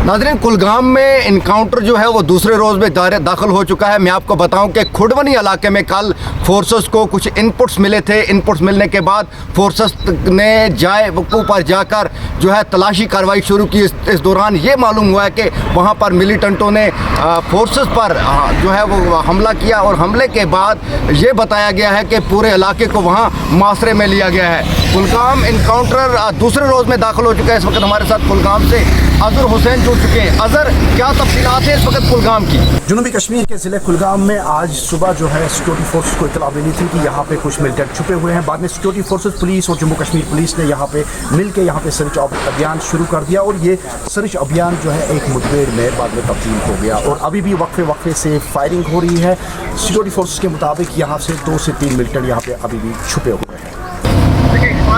नाज़रीन, कुलगाम में इनकाउंटर जो है वो दूसरे रोज़ में दाखिल हो चुका है। मैं आपको बताऊं कि खुडवनी इलाके में कल फोर्सेस को कुछ इनपुट्स मिले थे। इनपुट्स मिलने के बाद फोर्सेस ने वक़्फ़ों पर जाकर जो है तलाशी कार्रवाई शुरू की। इस दौरान ये मालूम हुआ है कि वहाँ पर मिलिटेंटों ने फोर्सेस पर जो है वो हमला किया और हमले के बाद ये बताया गया है कि पूरे इलाके को वहाँ मुआसरे में लिया गया है। कुलगाम इनकाउंटर दूसरे रोज़ में दाखिल हो चुका है। इस वक्त हमारे साथ कुलगाम से अज़र हुसैन जुड़ चुके हैं। अज़र, क्या तफसीलात है इस वक्त कुलगाम की? जनूबी कश्मीर के ज़िले कुलगाम में आज सुबह जो है सिक्योरिटी फोर्स को इतला मिली थी कि यहाँ पे कुछ मिलिटेंट छुपे हुए हैं। बाद में सिक्योरिटी फोर्सेस, पुलिस और जम्मू कश्मीर पुलिस ने यहाँ पे मिल के यहाँ पे सर्च अभियान शुरू कर दिया और ये सर्च अभियान जो है एक मुठभेड़ में बाद में तब्दील हो गया और अभी भी वक्फे से फायरिंग हो रही है। सिक्योरिटी फोर्सेस के मुताबिक यहाँ से 2 से 3 मिलिटेंट यहाँ पे अभी भी छुपे हुए हैं।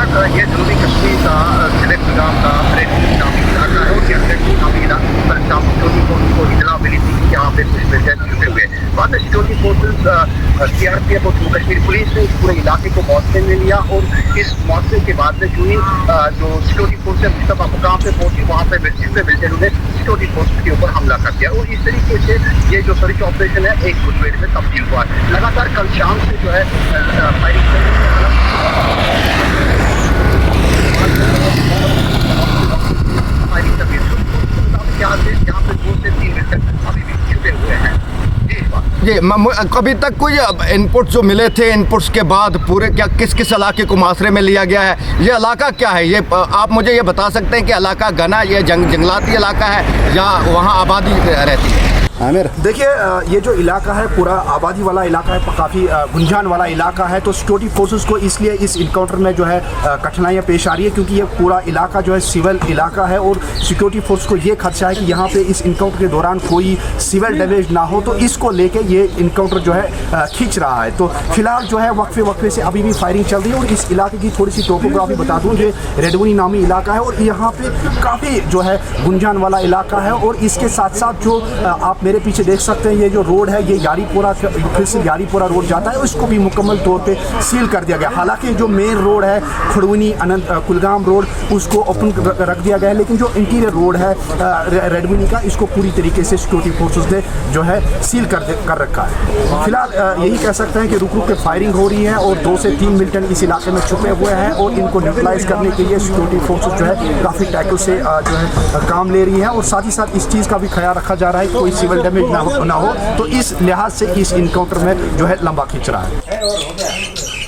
ये जनूबी कश्मीर का ज़िले कुलगाम का रेडमी नामी इलाका है और ये रेडमी नामी इलाके पर सिक्योरिटी फोर्स को इतला मिली थी कि यहाँ पे कुछ मिलिटेंट छुपे हुए। बाद में सिक्योरिटी फोर्सेस CRPF और जम्मू कश्मीर पुलिस ने इस पूरे इलाके को मुआसरे में लिया और इस मुआसरे के बाद में जो ही जो सिक्योरिटी फोर्स मुस्तफा मुकाम पे पहुंची, वहाँ पे मिलिटेंट ने सिक्योरिटी फोर्स के ऊपर हमला कर दिया और इस तरीके से ये जो सर्च ऑपरेशन है एक मुठभेड़ में तब्दील हुआ। लगातार कल शाम से जो है फायरिंग कर रही है। यहाँ पे 2 से 3 मिलिटेंट अभी भी छुपे हुए हैं। जी, अभी तक कोई इनपुट जो मिले थे, इनपुट्स के बाद पूरे क्या किस किस इलाके को मुआसरे में लिया गया है? ये इलाका क्या है? ये आप मुझे ये बता सकते हैं कि इलाका घना ये जंगलाती इलाका है या वहाँ आबादी रहती है? आमिर, देखिए ये जो इलाका है पूरा आबादी वाला इलाका है, काफ़ी गुंजान वाला इलाका है। तो सिक्योरिटी फोर्सेस को इसलिए इस इनकाउंटर में जो है कठिनाइयाँ पेश आ रही है क्योंकि ये पूरा इलाका जो है सिविल इलाका है और सिक्योरिटी फोर्स को ये खदशा है कि यहाँ पे इस इनकाउंटर के दौरान कोई सिविल डैमेज ना हो, तो इसको लेके ये इनकाउंटर जो है खींच रहा है। तो फिलहाल जो है वक्फे से अभी भी फायरिंग चल रही है और इस इलाके की थोड़ी सी टोपोग्राफी बता दूँ। ये रेडवनी नामी इलाका है और यहाँ पे काफ़ी जो है गुंजान वाला इलाका है और इसके साथ साथ जो आप मेरे पीछे देख सकते हैं ये जो रोड है ये यारीपुरा, फिर से यारीपुरा रोड जाता है, उसको भी मुकम्मल तौर पे सील कर दिया गया। हालांकि जो मेन रोड है खुडवनी कुलगाम रोड उसको ओपन रख दिया गया है, लेकिन जो इंटीरियर रोड है रेडवनी का इसको पूरी तरीके से सिक्योरिटी फोर्सेस ने जो है सील कर रखा है। फिलहाल यही कह सकते हैं कि रुक के फायरिंग हो रही है और 2 से 3 मिलिटेंट इस इलाके में छुपे हुए हैं और इनको न्यूट्रलाइज करने के लिए सिक्योरिटी फोर्सेस जो है काफ़ी टैकल से जो है काम ले रही है और साथ ही साथ इस चीज़ का भी ख्याल रखा जा रहा है कि कोई सिविल डैमेज ना हो। तो इस लिहाज से इस इनकाउंटर में जो है लंबा खींच रहा है।